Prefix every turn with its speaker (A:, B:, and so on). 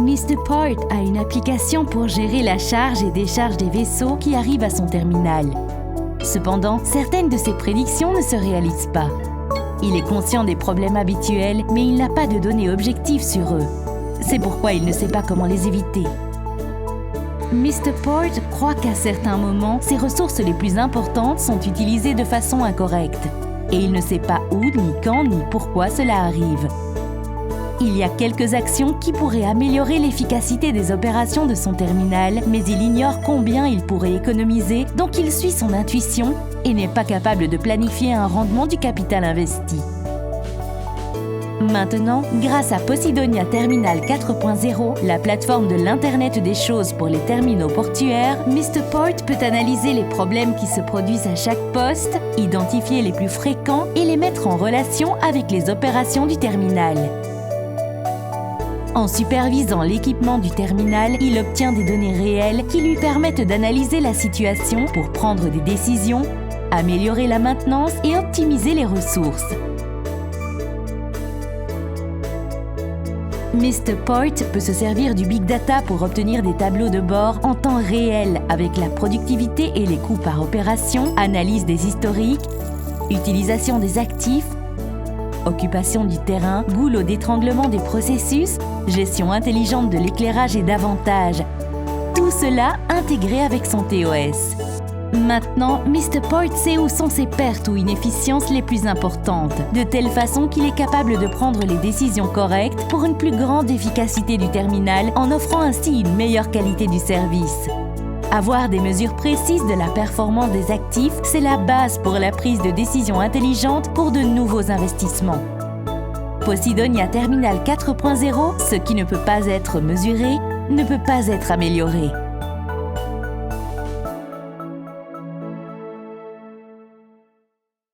A: Mr. Port a une application pour gérer la charge et décharge des vaisseaux qui arrivent à son terminal. Cependant, certaines de ses prédictions ne se réalisent pas. Il est conscient des problèmes habituels, mais il n'a pas de données objectives sur eux. C'est pourquoi il ne sait pas comment les éviter. Mr. Port croit qu'à certains moments, ses ressources les plus importantes sont utilisées de façon incorrecte. Et il ne sait pas où, ni quand, ni pourquoi cela arrive. Il y a quelques actions qui pourraient améliorer l'efficacité des opérations de son terminal, mais il ignore combien il pourrait économiser, donc il suit son intuition et n'est pas capable de planifier un rendement du capital investi. Maintenant, grâce à Posidonia Terminal 4.0, la plateforme de l'Internet des choses pour les terminaux portuaires, Mr. Port peut analyser les problèmes qui se produisent à chaque poste, identifier les plus fréquents et les mettre en relation avec les opérations du terminal. En supervisant l'équipement du terminal, il obtient des données réelles qui lui permettent d'analyser la situation pour prendre des décisions, améliorer la maintenance et optimiser les ressources. Mr. Port peut se servir du Big Data pour obtenir des tableaux de bord en temps réel avec la productivité et les coûts par opération, analyse des historiques, utilisation des actifs, occupation du terrain, goulot d'étranglement des processus, gestion intelligente de l'éclairage et davantage. Tout cela intégré avec son TOS. Maintenant, Mr. Port sait où sont ses pertes ou inefficiences les plus importantes, de telle façon qu'il est capable de prendre les décisions correctes pour une plus grande efficacité du terminal en offrant ainsi une meilleure qualité du service. Avoir des mesures précises de la performance des actifs, c'est la base pour la prise de décision intelligente pour de nouveaux investissements. Posidonia Terminal 4.0, ce qui ne peut pas être mesuré, ne peut pas être amélioré.